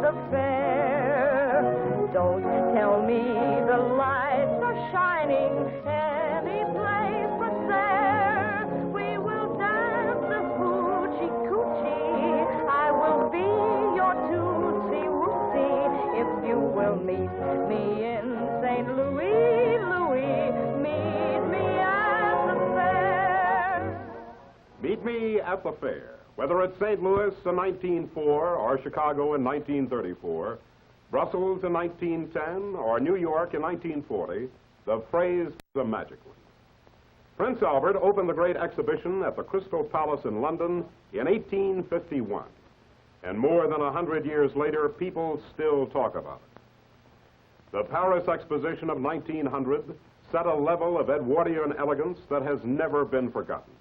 the fair. Don't tell me the lights are shining any place but there. We will dance the hoochie coochie. I will be your tootsie wootsie if you will meet me in St. Louis, Louis. Meet me at the fair. Meet me at the fair. Whether it's St. Louis in 1904 or Chicago in 1934, Brussels in 1910 or New York in 1940, the phrase is a magic one. Prince Albert opened the great exhibition at the Crystal Palace in London in 1851. And more than 100 years later, people still talk about it. The Paris Exposition of 1900 set a level of Edwardian elegance that has never been forgotten.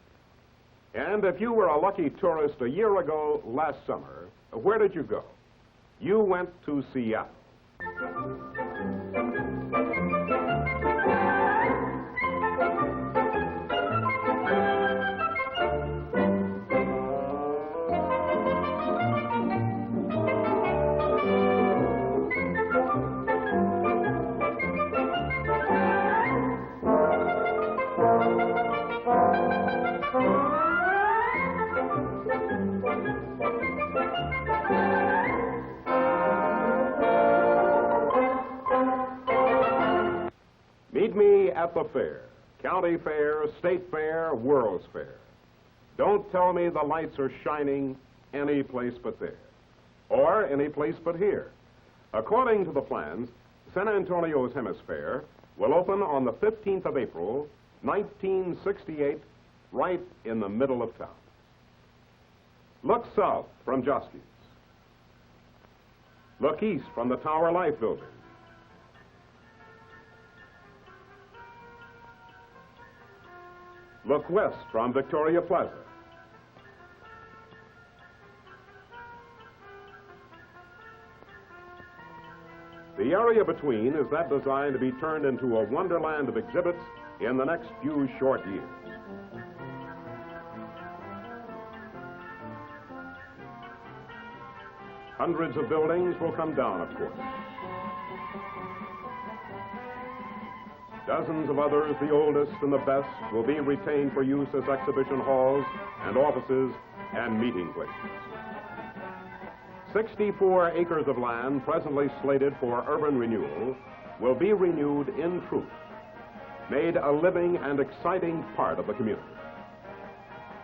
And if you were a lucky tourist a year ago last summer, where did you go? You went to Seattle. Meet me at the fair. County fair, state fair, World's Fair. Don't tell me the lights are shining any place but there, or any place but here. According to the plans, San Antonio's Hemisfair will open on the 15th of April, 1968, right in the middle of town. Look south from Joski's. Look east from the Tower Life Building. Look west from Victoria Plaza. The area between is that designed to be turned into a wonderland of exhibits in the next few short years. Hundreds of buildings will come down, of course. Dozens of others, the oldest and the best, will be retained for use as exhibition halls and offices and meeting places. 64 acres of land presently slated for urban renewal will be renewed in truth, made a living and exciting part of the community.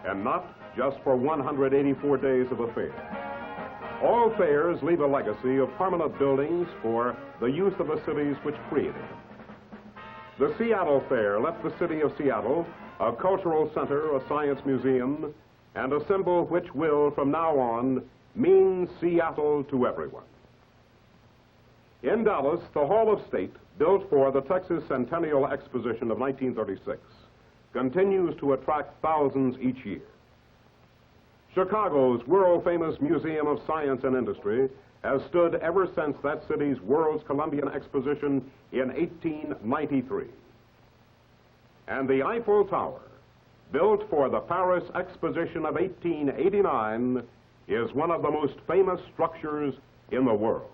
And not just for 184 days of a fair. All fairs leave a legacy of permanent buildings for the use of the cities which created them. The Seattle Fair left the city of Seattle a cultural center, a science museum, and a symbol which will, from now on, mean Seattle to everyone. In Dallas, the Hall of State, built for the Texas Centennial Exposition of 1936, continues to attract thousands each year. Chicago's world-famous Museum of Science and Industry has stood ever since that city's World's Columbian Exposition in 1893. And the Eiffel Tower, built for the Paris Exposition of 1889, is one of the most famous structures in the world.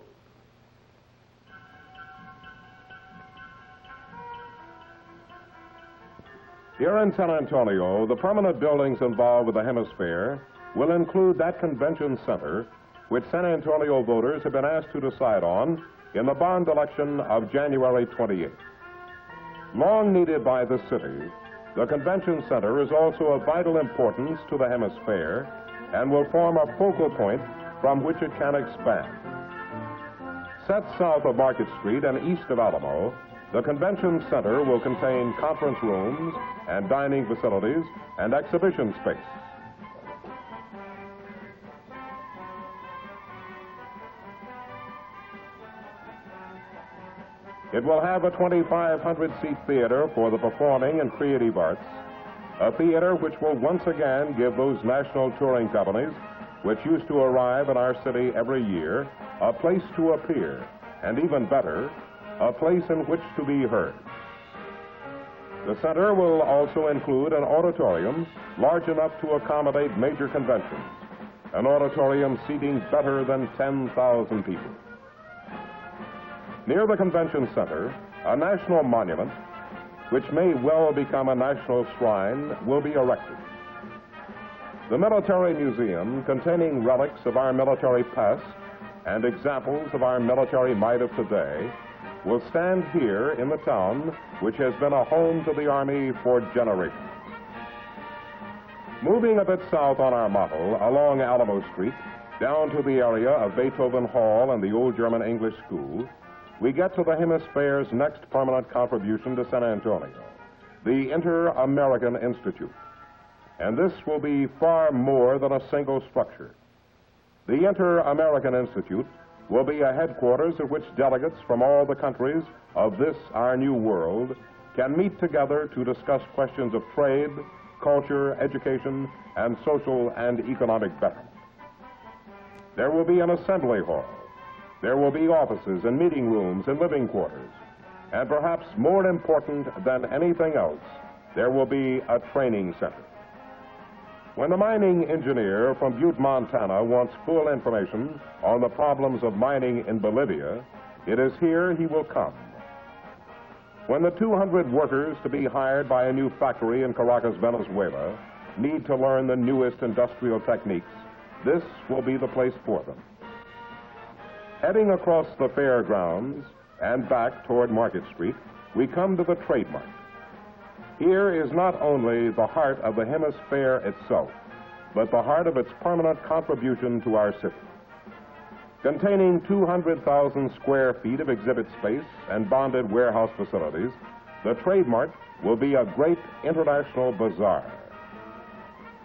Here in San Antonio, the permanent buildings involved with the Hemisfair will include that convention center which San Antonio voters have been asked to decide on in the bond election of January 28th. Long needed by the city, the convention center is also of vital importance to the Hemisfair and will form a focal point from which it can expand. Set south of Market Street and east of Alamo, the convention center will contain conference rooms and dining facilities and exhibition space. It will have a 2,500-seat theater for the performing and creative arts, a theater which will once again give those national touring companies, which used to arrive in our city every year, a place to appear, and even better, a place in which to be heard. The center will also include an auditorium large enough to accommodate major conventions, an auditorium seating better than 10,000 people. Near the convention center, a national monument, which may well become a national shrine, will be erected. The Military Museum, containing relics of our military past and examples of our military might of today, will stand here in the town, which has been a home to the Army for generations. Moving a bit south on our model, along Alamo Street, down to the area of Beethoven Hall and the Old German English School, we get to the Hemisphere's next permanent contribution to San Antonio, the Inter-American Institute. And this will be far more than a single structure. The Inter-American Institute will be a headquarters at which delegates from all the countries of this, our new world, can meet together to discuss questions of trade, culture, education, and social and economic betterment. There will be an assembly hall. There will be offices and meeting rooms and living quarters. And perhaps more important than anything else, there will be a training center. When the mining engineer from Butte, Montana wants full information on the problems of mining in Bolivia, it is here he will come. When the 200 workers to be hired by a new factory in Caracas, Venezuela, need to learn the newest industrial techniques, this will be the place for them. Heading across the fairgrounds and back toward Market Street, we come to the Trade Mart. Here is not only the heart of the Hemisfair itself, but the heart of its permanent contribution to our city. Containing 200,000 square feet of exhibit space and bonded warehouse facilities, the Trade Mart will be a great international bazaar.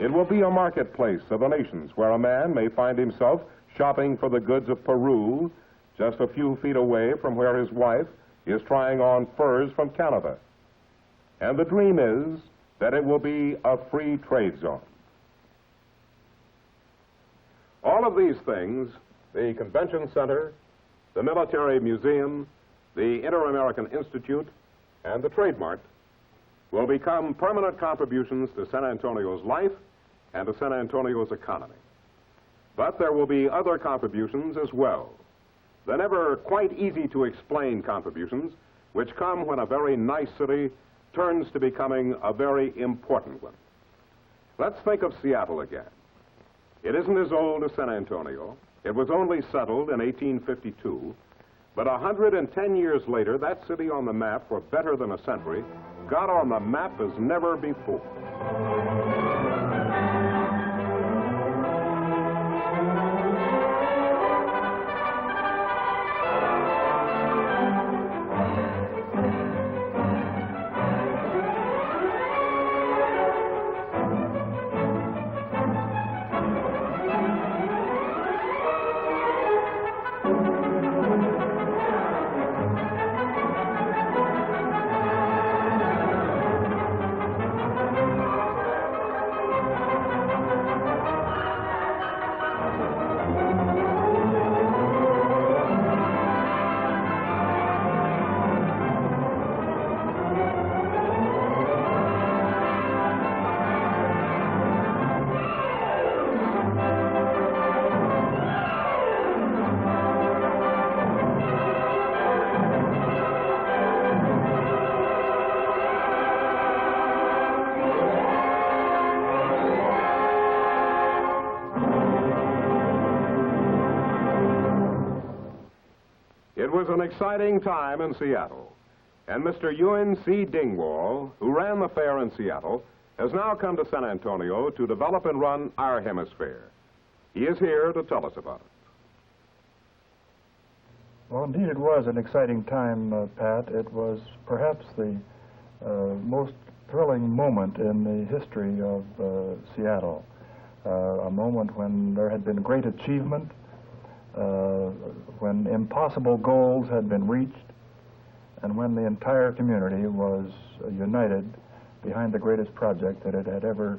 It will be a marketplace of the nations where a man may find himself shopping for the goods of Peru, just a few feet away from where his wife is trying on furs from Canada. And the dream is that it will be a free trade zone. All of these things, the Convention Center, the Military Museum, the Inter-American Institute, and the Trade Mart, will become permanent contributions to San Antonio's life and to San Antonio's economy. But there will be other contributions as well. The never quite easy to explain contributions, which come when a very nice city turns to becoming a very important one. Let's think of Seattle again. It isn't as old as San Antonio. It was only settled in 1852. But 110 years later, that city on the map for better than a century got on the map as never before. It was an exciting time in Seattle, and Mr. Ewan C. Dingwall, who ran the fair in Seattle, has now come to San Antonio to develop and run our Hemisphere. He is here to tell us about it. Well, indeed, it was an exciting time, Pat. It was perhaps the most thrilling moment in the history of Seattle, a moment when there had been great achievement, when impossible goals had been reached, and when the entire community was united behind the greatest project that it had ever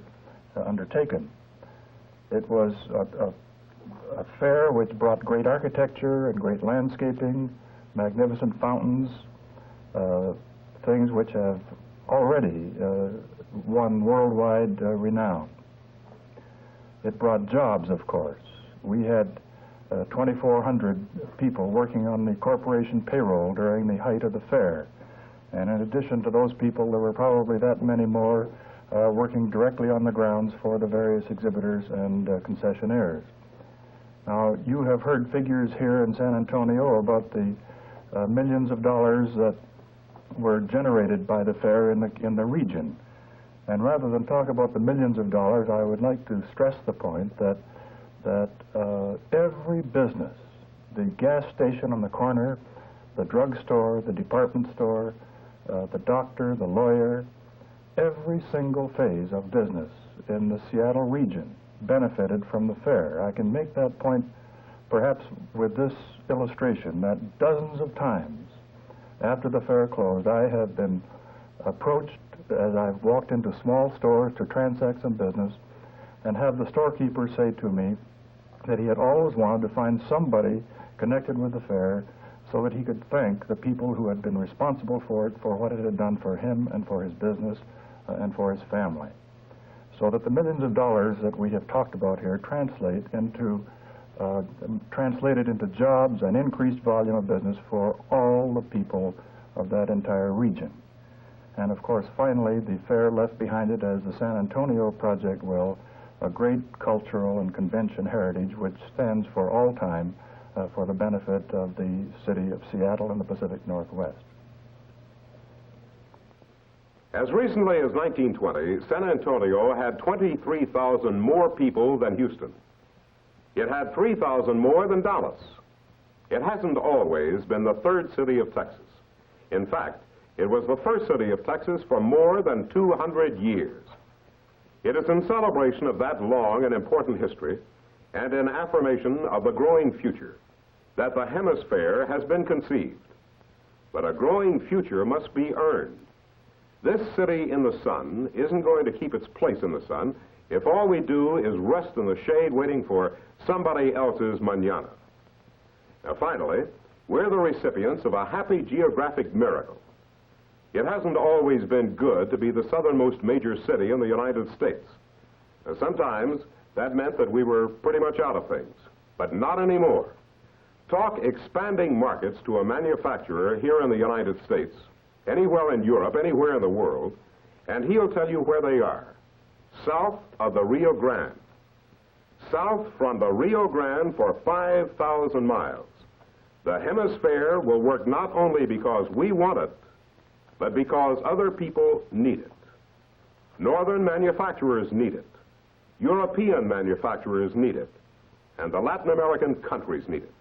undertaken. It was a fair which brought great architecture and great landscaping, magnificent fountains, things which have already won worldwide renown. It brought jobs, of course. We had 2,400 people working on the corporation payroll during the height of the fair. And in addition to those people, there were probably that many more working directly on the grounds for the various exhibitors and concessionaires. Now, you have heard figures here in San Antonio about the millions of dollars that were generated by the fair in the region. And rather than talk about the millions of dollars, I would like to stress the point that every business, the gas station on the corner, the drugstore, the department store, the doctor, the lawyer, every single phase of business in the Seattle region benefited from the fair. I can make that point perhaps with this illustration, that dozens of times after the fair closed, I have been approached as I've walked into small stores to transact some business and have the storekeeper say to me that he had always wanted to find somebody connected with the fair so that he could thank the people who had been responsible for it, for what it had done for him and for his business and for his family. So that the millions of dollars that we have talked about here translated into jobs and increased volume of business for all the people of that entire region. And of course, finally, the fair left behind it, as the San Antonio project will, a great cultural and convention heritage which stands for all time for the benefit of the city of Seattle and the Pacific Northwest. As recently as 1920, San Antonio had 23,000 more people than Houston. It had 3,000 more than Dallas. It hasn't always been the third city of Texas. In fact, it was the first city of Texas for more than 200 years. It is in celebration of that long and important history and in affirmation of the growing future that the Hemisfair has been conceived. But a growing future must be earned. This city in the sun isn't going to keep its place in the sun if all we do is rest in the shade waiting for somebody else's mañana. Now, finally, we're the recipients of a happy geographic miracle. It hasn't always been good to be the southernmost major city in the United States. Now, sometimes that meant that we were pretty much out of things, but not anymore. Talk expanding markets to a manufacturer here in the United States, anywhere in Europe, anywhere in the world, and he'll tell you where they are. South of the Rio Grande. South from the Rio Grande for 5,000 miles. The Hemisfair will work not only because we want it, but because other people need it. Northern manufacturers need it. European manufacturers need it. And the Latin American countries need it.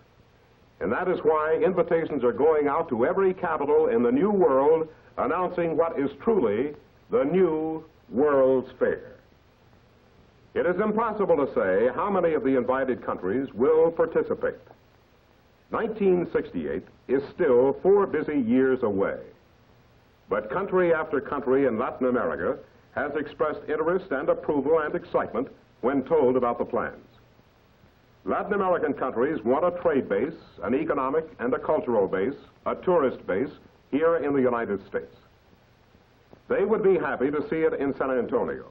And that is why invitations are going out to every capital in the New World announcing what is truly the new World's Fair. It is impossible to say how many of the invited countries will participate. 1968 is still 4 busy years away. But country after country in Latin America has expressed interest and approval and excitement when told about the plans. Latin American countries want a trade base, an economic and a cultural base, a tourist base here in the United States. They would be happy to see it in San Antonio,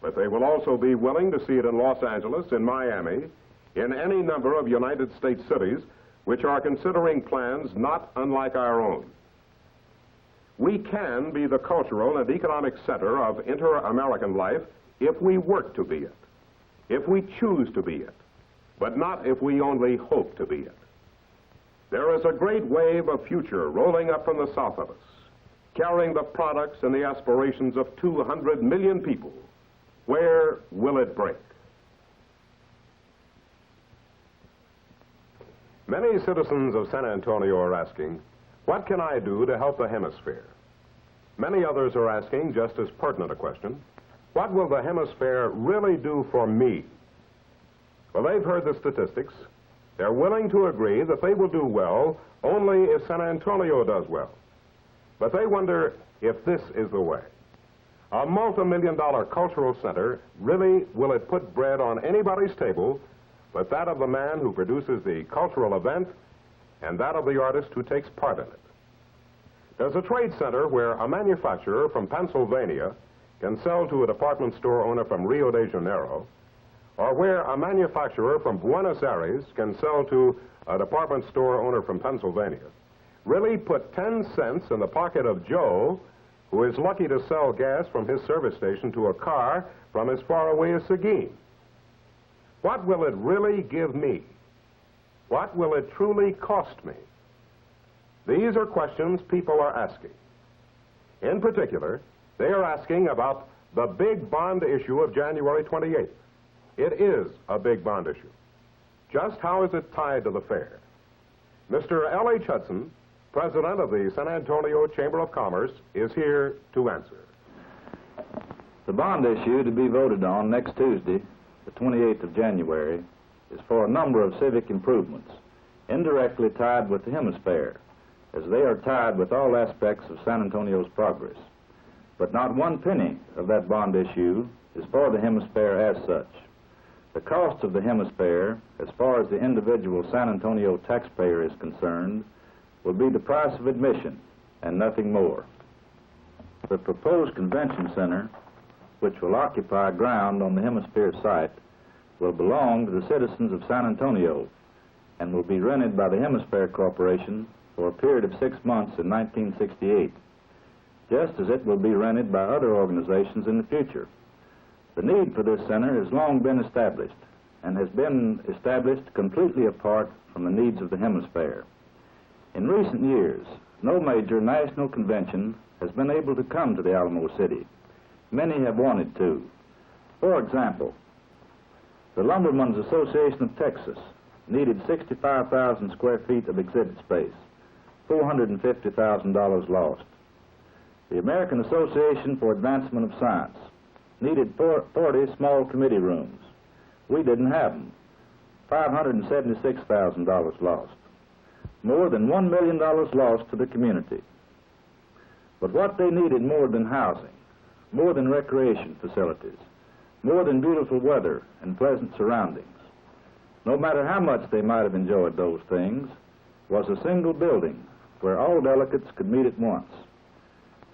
but they will also be willing to see it in Los Angeles, in Miami, in any number of United States cities which are considering plans not unlike our own. We can be the cultural and economic center of inter-American life if we work to be it, if we choose to be it, but not if we only hope to be it. There is a great wave of future rolling up from the south of us, carrying the products and the aspirations of 200 million people. Where will it break? Many citizens of San Antonio are asking, what can I do to help the Hemisphere? Many others are asking just as pertinent a question, what will the Hemisphere really do for me? Well, they've heard the statistics. They're willing to agree that they will do well only if San Antonio does well. But they wonder if this is the way. A multi-million-dollar cultural center, really, will it put bread on anybody's table but that of the man who produces the cultural event and that of the artist who takes part in it? Does a trade center where a manufacturer from Pennsylvania can sell to a department store owner from Rio de Janeiro, or where a manufacturer from Buenos Aires can sell to a department store owner from Pennsylvania, really put 10 cents in the pocket of Joe, who is lucky to sell gas from his service station to a car from as far away as Seguin? What will it really give me? What will it truly cost me? These are questions people are asking. In particular, they are asking about the big bond issue of January 28th. It is a big bond issue. Just how is it tied to the fair? Mr. L.H. Hudson, president of the San Antonio Chamber of Commerce, is here to answer. The bond issue to be voted on next Tuesday, the 28th of January, is for a number of civic improvements, indirectly tied with the Hemisfair, as they are tied with all aspects of San Antonio's progress. But not one penny of that bond issue is for the Hemisfair as such. The cost of the Hemisfair, as far as the individual San Antonio taxpayer is concerned, will be the price of admission and nothing more. The proposed convention center, which will occupy ground on the Hemisfair site, will belong to the citizens of San Antonio and will be rented by the Hemisfair Corporation for a period of 6 months in 1968, just as it will be rented by other organizations in the future. The need for this center has long been established and has been established completely apart from the needs of the Hemisfair. In recent years, no major national convention has been able to come to the Alamo City. Many have wanted to. For example, the Lumbermen's Association of Texas needed 65,000 square feet of exhibit space, $450,000 lost. The American Association for Advancement of Science needed 40 small committee rooms. We didn't have them. $576,000 lost. More than $1 million lost to the community. But what they needed more than housing, more than recreation facilities, more than beautiful weather and pleasant surroundings, no matter how much they might have enjoyed those things, was a single building where all delegates could meet at once.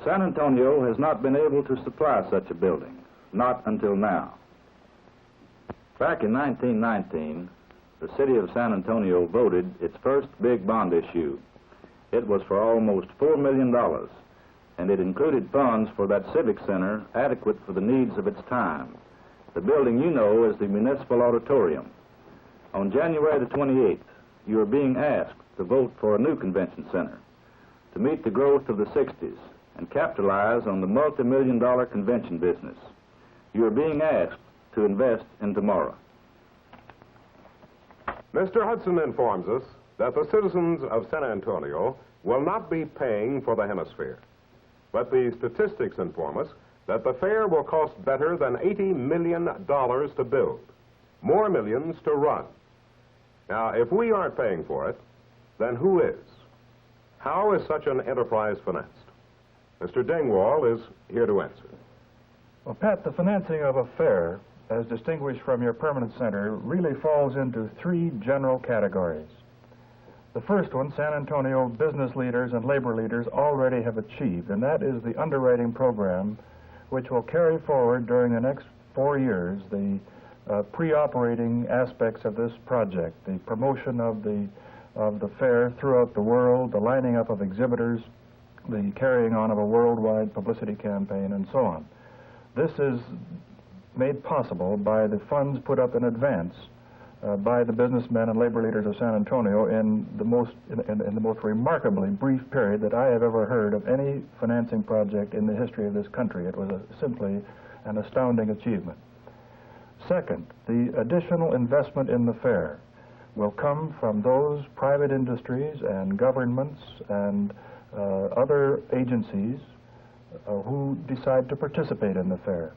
San Antonio has not been able to supply such a building, not until now. Back in 1919, the city of San Antonio voted its first big bond issue. It was for almost $4 million, and it included funds for that civic center adequate for the needs of its time. The building you know is the Municipal Auditorium. On January the 28th, you are being asked to vote for a new convention center to meet the growth of the 60s and capitalize on the multi-million-dollar convention business. You are being asked to invest in tomorrow. Mr. Hudson informs us that the citizens of San Antonio will not be paying for the Hemisphere. But the statistics inform us that the fair will cost better than $80 million to build, more millions to run. Now, if we aren't paying for it, then who is? How is such an enterprise financed? Mr. Dingwall is here to answer. Well, Pat, the financing of a fair, as distinguished from your permanent center, really falls into three general categories. The first one, San Antonio business leaders and labor leaders already have achieved, and that is the underwriting program which will carry forward during the next 4 years the pre-operating aspects of this project, the promotion of the fair throughout the world, the lining up of exhibitors, the carrying on of a worldwide publicity campaign, and so on. This is made possible by the funds put up in advance by the businessmen and labor leaders of San Antonio in the most remarkably brief period that I have ever heard of any financing project in the history of this country. It was simply an astounding achievement. Second, the additional investment in the fair will come from those private industries and governments and other agencies who decide to participate in the fair.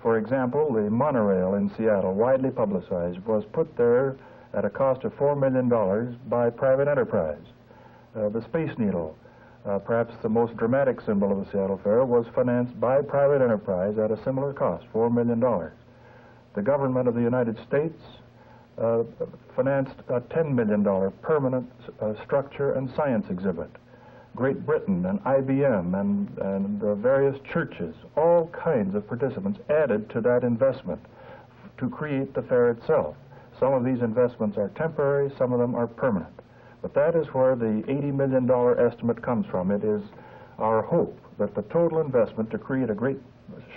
For example, the monorail in Seattle, widely publicized, was put there at a cost of $4 million by private enterprise. The Space Needle, perhaps the most dramatic symbol of the Seattle Fair, was financed by private enterprise at a similar cost, $4 million. The government of the United States financed a $10 million permanent structure and science exhibit. Great Britain and IBM and the various churches, all kinds of participants added to that investment to create the fair itself. Some of these investments are temporary, some of them are permanent. But that is where the $80 million estimate comes from. It is our hope that the total investment to create a great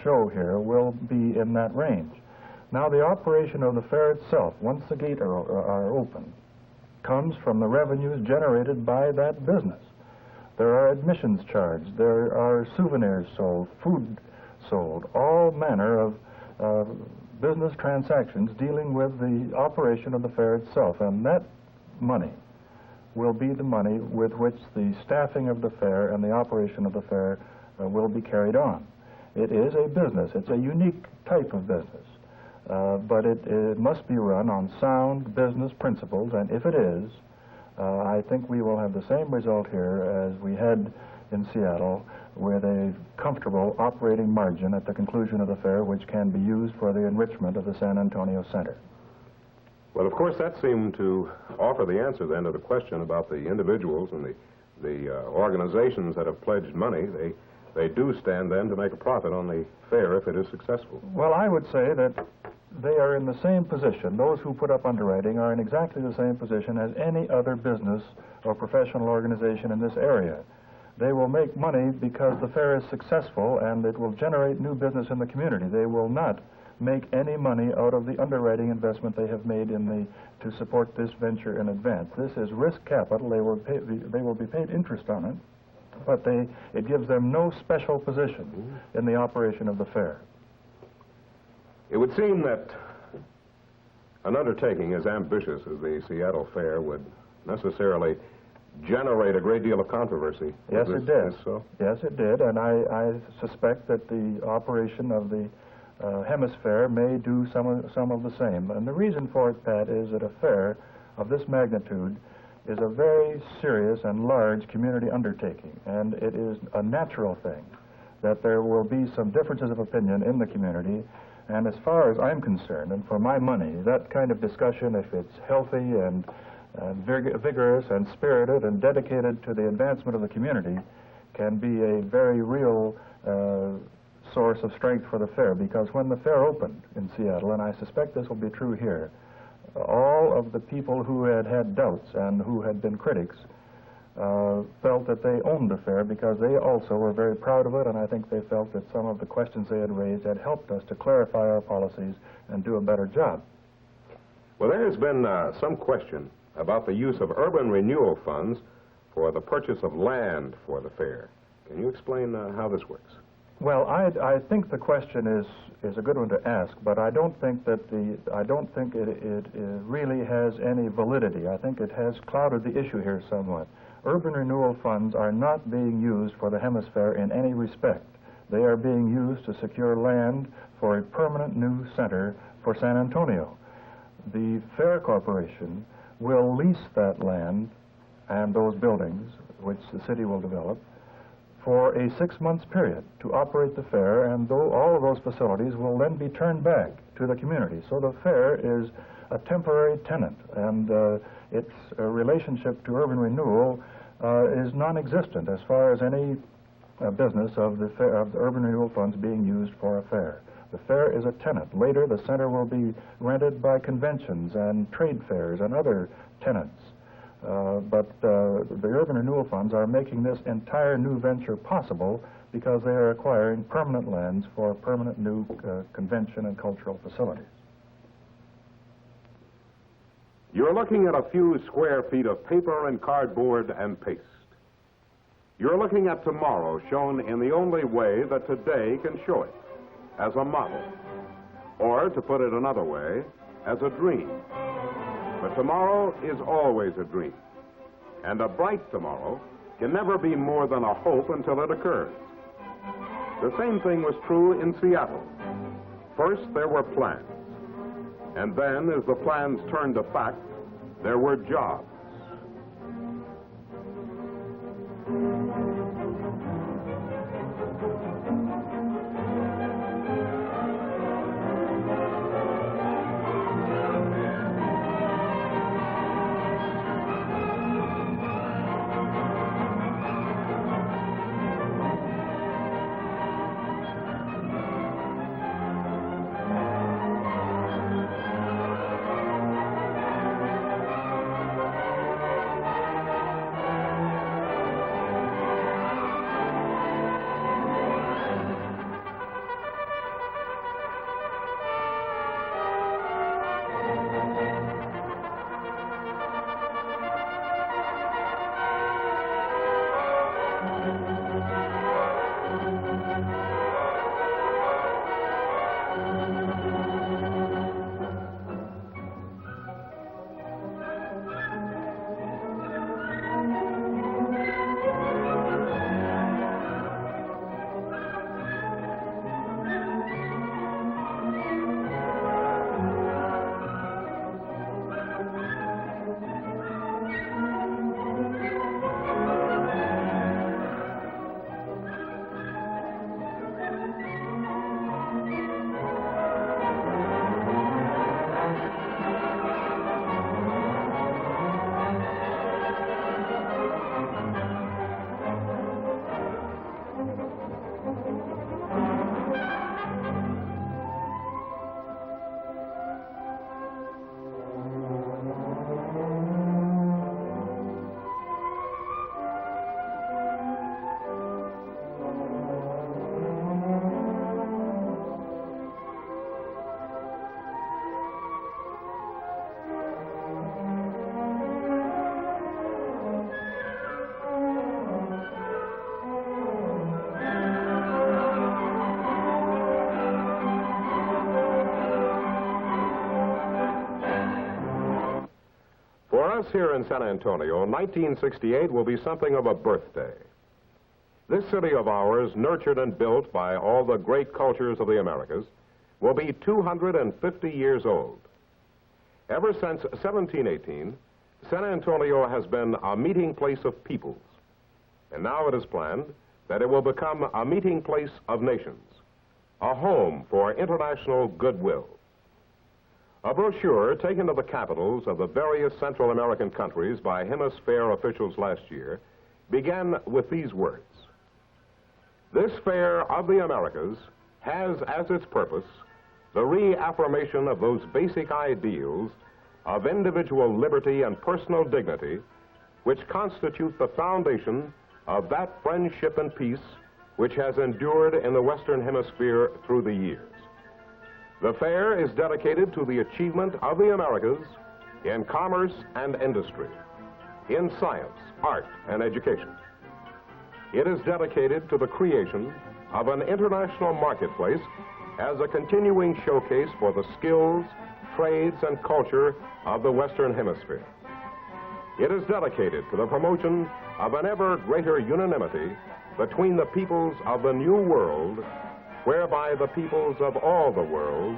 show here will be in that range. Now, the operation of the fair itself, once the gates are open, comes from the revenues generated by that business. There are admissions charged, there are souvenirs sold, food sold, all manner of business transactions dealing with the operation of the fair itself, and that money will be the money with which the staffing of the fair and the operation of the fair will be carried on. It is a business. It's a unique type of business, but it must be run on sound business principles, and if it is, I think we will have the same result here as we had in Seattle, with a comfortable operating margin at the conclusion of the fair, which can be used for the enrichment of the San Antonio Center. Well, of course, that seemed to offer the answer then to the question about the individuals and the organizations that have pledged money. They do stand then to make a profit on the fair if it is successful. Well, I would say that they are in the same position. Those who put up underwriting are in exactly the same position as any other business or professional organization in this area. They will make money because the fair is successful and it will generate new business in the community. They will not make any money out of the underwriting investment they have made to support this venture in advance. This is risk capital. They will be paid interest on it, but it gives them no special position in the operation of the fair. It would seem that an undertaking as ambitious as the Seattle Fair would necessarily generate a great deal of controversy. Yes, it did. So? Yes, it did, and I suspect that the operation of the Hemisfair may do some of the same. And the reason for it, Pat, is that a fair of this magnitude is a very serious and large community undertaking, and it is a natural thing that there will be some differences of opinion in the community. And as far as I'm concerned, and for my money, that kind of discussion, if it's healthy and vigorous and spirited and dedicated to the advancement of the community, can be a very real source of strength for the fair. Because when the fair opened in Seattle, and I suspect this will be true here, all of the people who had doubts and who had been critics felt that they owned the fair because they also were very proud of it, and I think they felt that some of the questions they had raised had helped us to clarify our policies and do a better job. Well, there has been some question about the use of urban renewal funds for the purchase of land for the fair. Can you explain how this works? Well, I think the question is a good one to ask, but I don't think that it really has any validity. I think it has clouded the issue here somewhat. Urban renewal funds are not being used for the Hemisfair in any respect. They are being used to secure land for a permanent new center for San Antonio. The Fair Corporation will lease that land and those buildings, which the city will develop, for a 6-month period to operate the fair, and all of those facilities will then be turned back to the community. So the fair is a temporary tenant, and its relationship to urban renewal is non-existent as far as any business of the urban renewal funds being used for a fair. The fair is a tenant. Later, the center will be rented by conventions and trade fairs and other tenants. But the urban renewal funds are making this entire new venture possible because they are acquiring permanent lands for permanent new convention and cultural facilities. You're looking at a few square feet of paper and cardboard and paste. You're looking at tomorrow shown in the only way that today can show it, as a model. Or, to put it another way, as a dream. But tomorrow is always a dream. And a bright tomorrow can never be more than a hope until it occurs. The same thing was true in Seattle. First, there were plans. And then, as the plans turned to fact, there were jobs. us here in San Antonio, 1968 will be something of a birthday. This city of ours, nurtured and built by all the great cultures of the Americas, will be 250 years old. Ever since 1718, San Antonio has been a meeting place of peoples, and now it is planned that it will become a meeting place of nations, a home for international goodwill. A brochure taken to the capitals of the various Central American countries by Hemisfair officials last year began with these words. This fair of the Americas has as its purpose the reaffirmation of those basic ideals of individual liberty and personal dignity which constitute the foundation of that friendship and peace which has endured in the Western Hemisphere through the years. The fair is dedicated to the achievement of the Americas in commerce and industry, in science, art, and education. It is dedicated to the creation of an international marketplace as a continuing showcase for the skills, trades, and culture of the Western Hemisphere. It is dedicated to the promotion of an ever greater unanimity between the peoples of the New World, whereby the peoples of all the world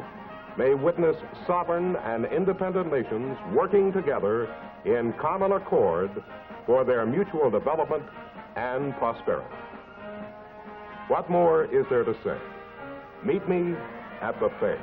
may witness sovereign and independent nations working together in common accord for their mutual development and prosperity. What more is there to say? Meet me at the fair.